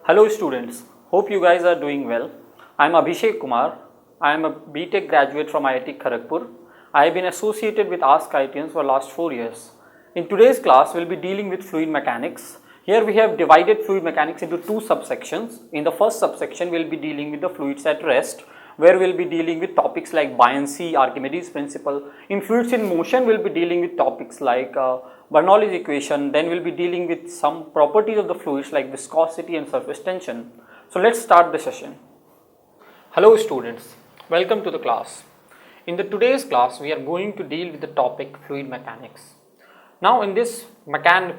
Hello students, hope you guys are doing well. I am Abhishek Kumar. I am a BTech graduate from IIT Kharagpur. I have been associated with askIITians for last 4 years. In today's class, we will be dealing with fluid mechanics. Here we have divided fluid mechanics into two subsections. In the first subsection, we will be dealing with the fluids at rest, where we will be dealing with topics like buoyancy, Archimedes principle. In fluids in motion, we will be dealing with topics like Bernoulli's equation. Then we will be dealing with some properties of the fluids like viscosity and surface tension. So let's start the session. Hello students, welcome to the class. In today's class, we are going to deal with the topic fluid mechanics. Now in this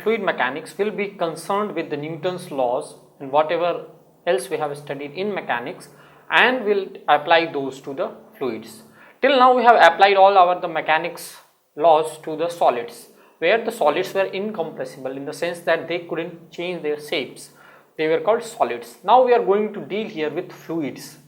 fluid mechanics, we will be concerned with the Newton's laws and whatever else we have studied in mechanics, and will apply those to the fluids. Till now we have applied all the mechanics laws to the solids, where the solids were incompressible in the sense that they couldn't change their shapes. They were called solids. Now we are going to deal here with fluids.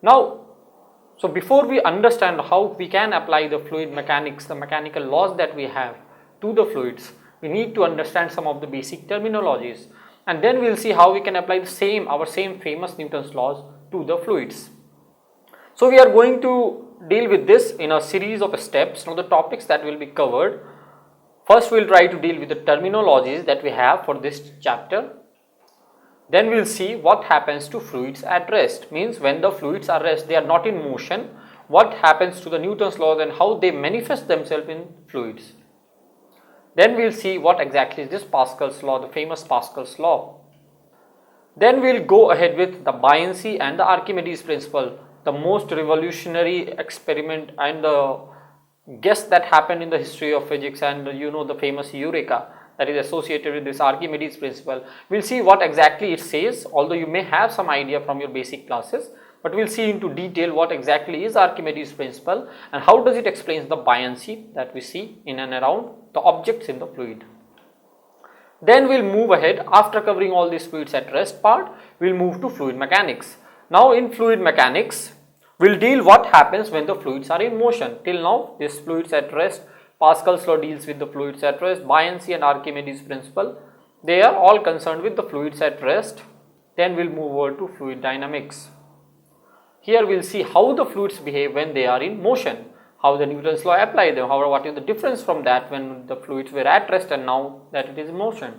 So before we understand how we can apply the fluid mechanics, the mechanical laws that we have to the fluids, we need to understand some of the basic terminologies, and then we will see how we can apply our same famous Newton's laws to the fluids. So we are going to deal with this in a series of steps. Now the topics that will be covered, first we will try to deal with the terminologies that we have for this chapter. Then we will see what happens to fluids at rest, means when the fluids are at rest, they are not in motion, what happens to the Newton's laws and how they manifest themselves in fluids. Then we will see what exactly is this Pascal's law, the famous Pascal's law. Then we will go ahead with the buoyancy and the Archimedes principle, the most revolutionary experiment and the guess that happened in the history of physics, and the famous Eureka that is associated with this Archimedes principle. We will see what exactly it says, although you may have some idea from your basic classes, but we will see into detail what exactly is Archimedes principle and how does it explain the buoyancy that we see in and around the objects in the fluid. Then we will move ahead. After covering all these fluids at rest part, we will move to fluid mechanics. Now in fluid mechanics, we will deal what happens when the fluids are in motion. Till now, this fluids at rest, Pascal's law deals with the fluids at rest, buoyancy and Archimedes principle, they are all concerned with the fluids at rest. Then we will move over to fluid dynamics. Here we will see how the fluids behave when they are in motion, how the Newton's law apply them, what is the difference from that when the fluids were at rest and now that it is in motion.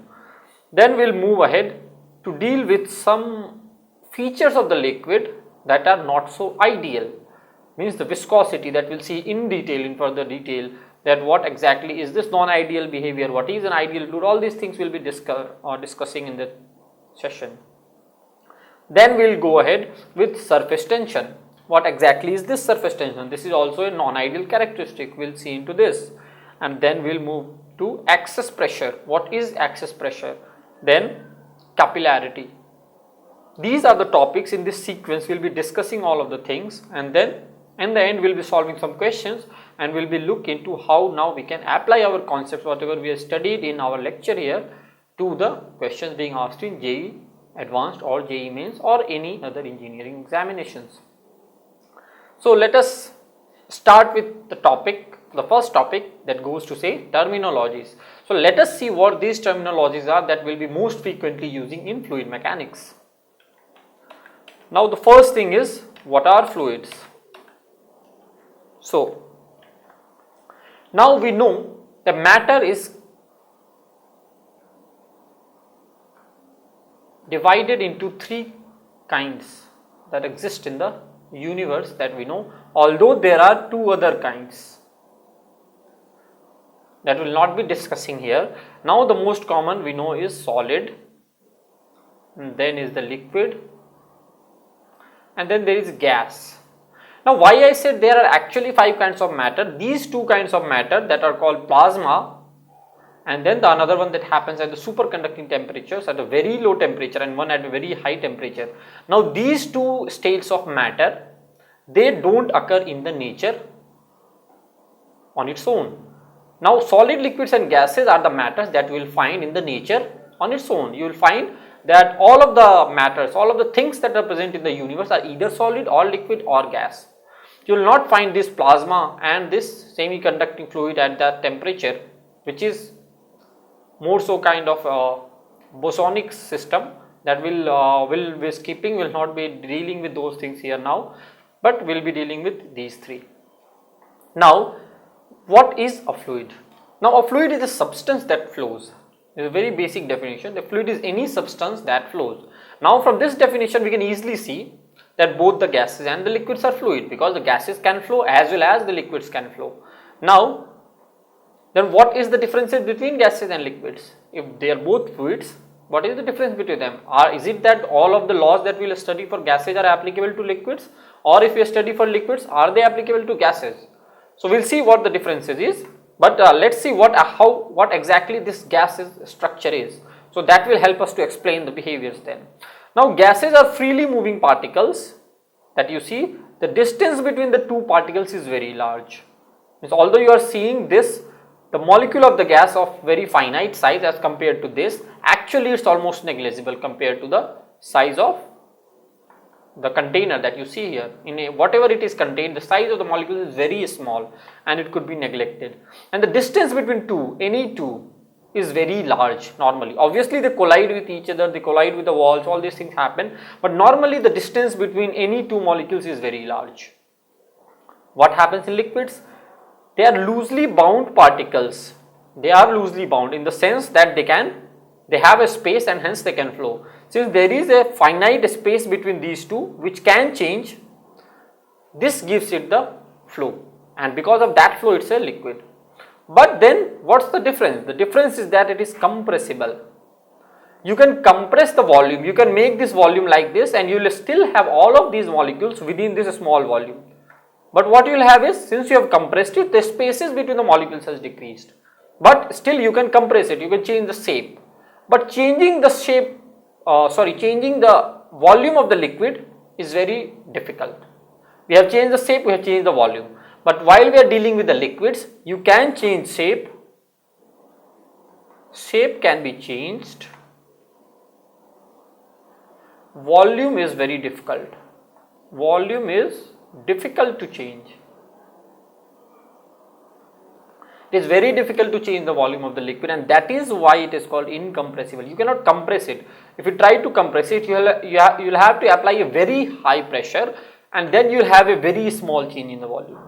Then we will move ahead to deal with some features of the liquid that are not so ideal, means the viscosity that we will see in detail, in further detail, that what exactly is this non-ideal behavior, what is an ideal fluid, all these things we will be discussing in the session. Then we will go ahead with surface tension. What exactly is this surface tension? This is also a non-ideal characteristic, we will see into this. And then we will move to excess pressure. What is excess pressure? Then capillarity. These are the topics in this sequence. We will be discussing all of the things, and then in the end we will be solving some questions, and we will be look into how now we can apply our concepts, whatever we have studied in our lecture here, to the questions being asked in JEE Advanced or JEE Mains or any other engineering examinations. So let us start with the first topic that goes to say terminologies. So let us see what these terminologies are that will be most frequently using in fluid mechanics. Now the first thing is, what are fluids? So now we know the matter is divided into three kinds that exist in the universe that we know, although there are two other kinds that we will not be discussing here. Now the most common we know is solid, and then is the liquid, and then there is gas. Now why I said there are actually 5 kinds of matter, these 2 kinds of matter that are called plasma, and then the another one that happens at the superconducting temperatures at a very low temperature and one at a very high temperature. Now these 2 states of matter, they don't occur in the nature on its own. Now solid, liquids and gases are the matters that you will find in the nature on its own. You will find that all of the matters, all of the things that are present in the universe are either solid or liquid or gas. You will not find this plasma and this semiconducting fluid at that temperature, which is more so kind of a bosonic system, That will be skipping, will not be dealing with those things here now, but will be dealing with these three. Now, what is a fluid? Now, a fluid is a substance that flows. It's a very basic definition. The fluid is any substance that flows. Now, from this definition, we can easily see that both the gases and the liquids are fluid, because the gases can flow as well as the liquids can flow. Now, then what is the differences between gases and liquids? If they are both fluids, what is the difference between them? Is it that all of the laws that we will study for gases are applicable to liquids, or if we study for liquids, are they applicable to gases? So we'll see what the differences is, but let's see what exactly this gases structure is. So that will help us to explain the behaviors then. Now, gases are freely moving particles that you see. The distance between the two particles is very large. Means although you are seeing this, the molecule of the gas of very finite size as compared to this, actually it's almost negligible compared to the size of the container that you see here. In whatever it is contained, the size of the molecule is very small and it could be neglected. And the distance between any two is very large normally. Obviously they collide with each other, they collide with the walls, all these things happen, but normally the distance between any two molecules is very large. What happens in liquids? They are loosely bound particles. They are loosely bound in the sense that they have a space and hence they can flow. Since there is a finite space between these two which can change, this gives it the flow, and because of that flow it's a liquid. But then what's the difference? The difference is that it is compressible. You can compress the volume, you can make this volume like this and you will still have all of these molecules within this small volume. But what you will have is, since you have compressed it, the spaces between the molecules has decreased. But still you can compress it, you can change the shape. But changing the shape, changing the volume of the liquid is very difficult. We have changed the shape, we have changed the volume. But while we are dealing with the liquids, you can change shape. Shape can be changed. Volume is very difficult. Volume is difficult to change. It is very difficult to change the volume of the liquid, and that is why it is called incompressible. You cannot compress it. If you try to compress it, you will have to apply a very high pressure, and then you will have a very small change in the volume.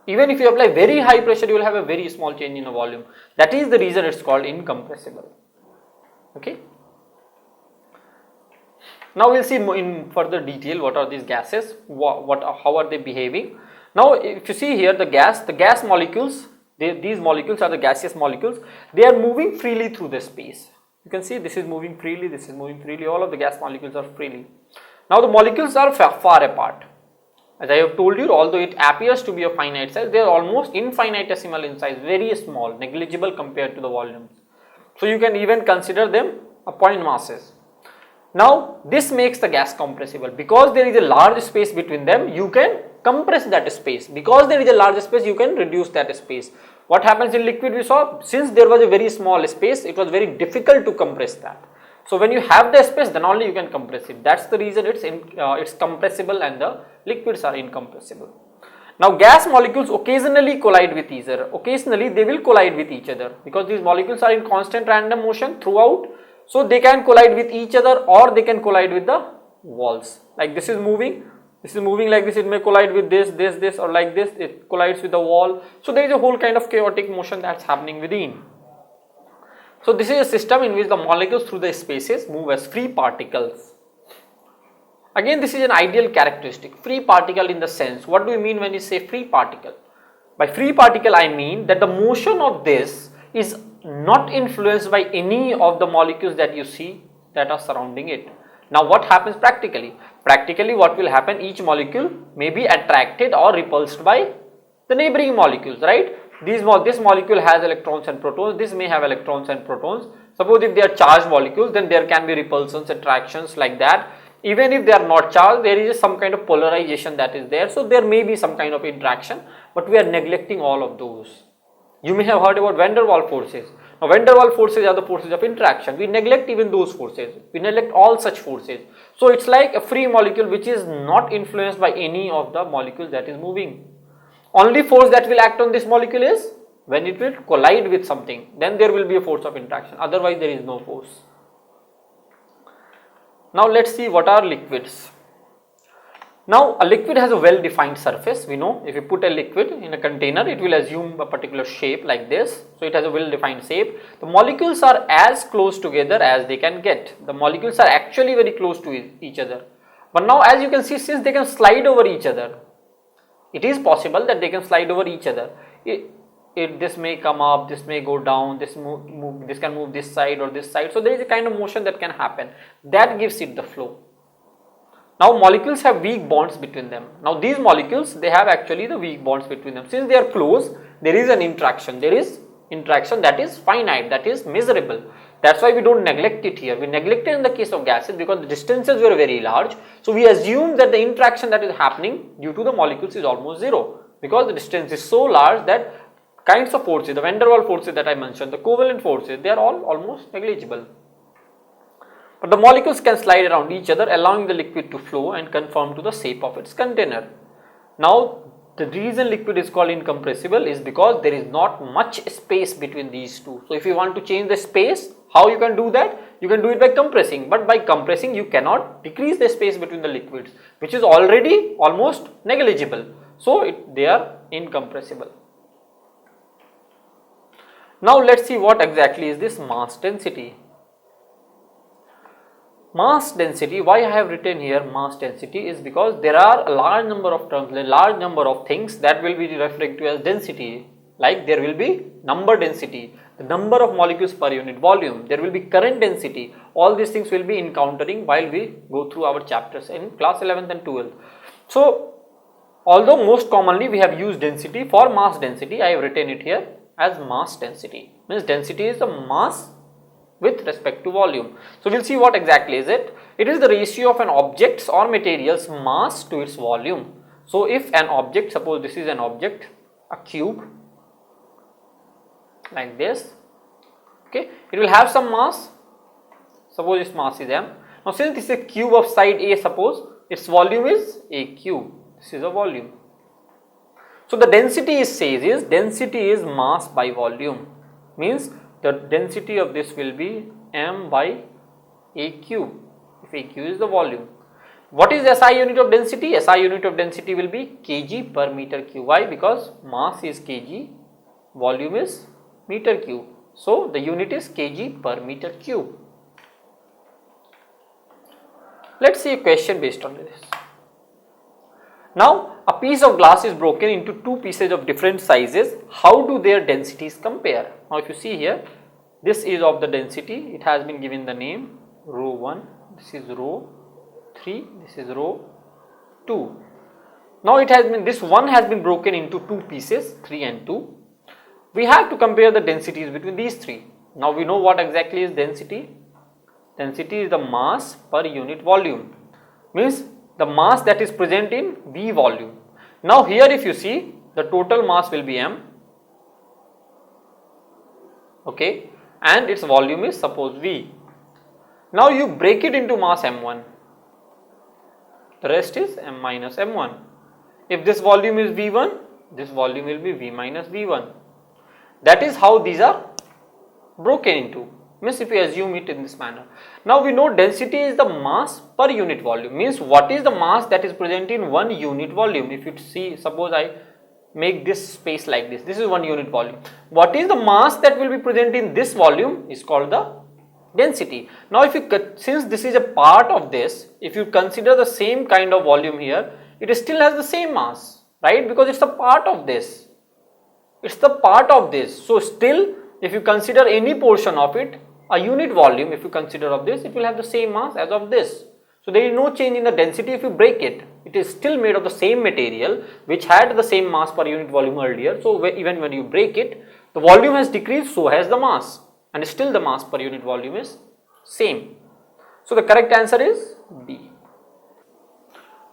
Even if you apply very high pressure, you will have a very small change in the volume. That is the reason it is called incompressible. Okay. Now we will see in further detail what are these gases, how are they behaving. Now if you see here the gas molecules, these molecules are the gaseous molecules, they are moving freely through the space. You can see this is moving freely, this is moving freely, all of the gas molecules are freely. Now the molecules are far apart. As I have told you, although it appears to be a finite size, they are almost infinitesimal in size, very small, negligible compared to the volumes. So you can even consider them a point masses. Now this makes the gas compressible. Because there is a large space between them, you can compress that space. Because there is a large space, you can reduce that space. What happens in liquid, we saw, since there was a very small space, it was very difficult to compress that. So when you have the space, then only you can compress it. That's the reason it's compressible and the liquids are incompressible. Now gas molecules occasionally collide with each other. Occasionally they will collide with each other because these molecules are in constant random motion throughout. So they can collide with each other or they can collide with the walls. Like this is moving like this, it may collide with this or like this, it collides with the wall. So there is a whole kind of chaotic motion that's happening within. So this is a system in which the molecules through the spaces move as free particles. Again, this is an ideal characteristic, free particle in the sense, what do you mean when you say free particle? By free particle I mean that the motion of this is not influenced by any of the molecules that you see that are surrounding it. Now what happens practically? Practically what will happen, each molecule may be attracted or repulsed by the neighboring molecules, right? This molecule has electrons and protons, this may have electrons and protons. Suppose if they are charged molecules, then there can be repulsions, attractions like that. Even if they are not charged, there is some kind of polarization that is there. So there may be some kind of interaction, but we are neglecting all of those. You may have heard about van der Waals forces. Now van der Waals forces are the forces of interaction. We neglect even those forces. We neglect all such forces. So it's like a free molecule which is not influenced by any of the molecules that is moving. Only force that will act on this molecule is when it will collide with something. Then there will be a force of interaction. Otherwise there is no force. Now let's see what are liquids. Now a liquid has a well defined surface. We know if you put a liquid in a container, it will assume a particular shape like this. So it has a well defined shape. The molecules are as close together as they can get. The molecules are actually very close to each other. But now as you can see, since they can slide over each other, it is possible that they can slide over each other. This may come up, this may go down, this can move this side or this side. So there is a kind of motion that can happen. That gives it the flow. Now molecules have weak bonds between them. Now these molecules, they have actually the weak bonds between them. Since they are close, there is an interaction. There is interaction that is finite, that is measurable. That's why we don't neglect it here. We neglect it in the case of gases because the distances were very large. So we assume that the interaction that is happening due to the molecules is almost zero, because the distance is so large that kinds of forces, the van der Waals forces that I mentioned, the covalent forces, they are all almost negligible. But the molecules can slide around each other, allowing the liquid to flow and conform to the shape of its container. Now the reason liquid is called incompressible is because there is not much space between these two. So if you want to change the space, how you can do that? You can do it by compressing, but by compressing you cannot decrease the space between the liquids, which is already almost negligible. So they are incompressible. Now let's see what exactly is this mass density. Mass density, why I have written here mass density is because there are a large number of terms, a large number of things that will be referred to as density. Like there will be number density, the number of molecules per unit volume, there will be current density. All these things will be encountering while we go through our chapters in class 11th and 12th. So although most commonly we have used density, for mass density I have written it here as mass density. Means density is the mass with respect to volume. So we will see what exactly is it. It is the ratio of an object's or material's mass to its volume. So if an object, suppose this is an object, a cube like this, okay, it will have some mass. Suppose its mass is m. Now since this is a cube of side A, suppose its volume is a cube. This is a volume. So the density says density is mass by volume, means the density of this will be m by a cube, if a cube is the volume. What is SI unit of density? SI unit of density will be kg per meter cube. Why? Because mass is kg, volume is meter cube. So the unit is kg per meter cube. Let's see a question based on this. Now a piece of glass is broken into two pieces of different sizes. How do their densities compare? Now if you see here, this is of the density, it has been given the name rho 1, this is rho 3, this is rho 2. Now it has been, this one has been broken into two pieces, 3 and 2. We have to compare the densities between these three. Now we know what exactly is density. Density is the mass per unit volume, means the mass that is present in V volume. Now here if you see, the total mass will be m, okay, and its volume is suppose V. Now you break it into mass m1, the rest is m minus m1. If this volume is V1, this volume will be V minus V1. That is how these are broken into, means if we assume it in this manner. Now we know density is the mass per unit volume, means what is the mass that is present in 1 unit volume. If you see, suppose I make this space like this, this is 1 unit volume. What is the mass that will be present in this volume is called the density. Now if you, since this is a part of this, if you consider the same kind of volume here, it still has the same mass, right? Because it's a part of this, it's the part of this. So still if you consider any portion of it, a unit volume, if you consider of this, it will have the same mass as of this. So there is no change in the density if you break it. It is still made of the same material which had the same mass per unit volume earlier. So even when you break it, the volume has decreased, so has the mass, and still the mass per unit volume is same. So the correct answer is B.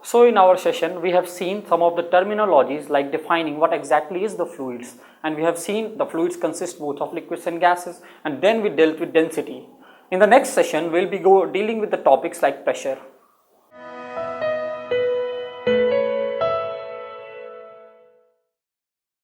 So in our session we have seen some of the terminologies like defining what exactly is the fluids, and we have seen the fluids consist both of liquids and gases, and then we dealt with density. In the next session we will be dealing with the topics like pressure.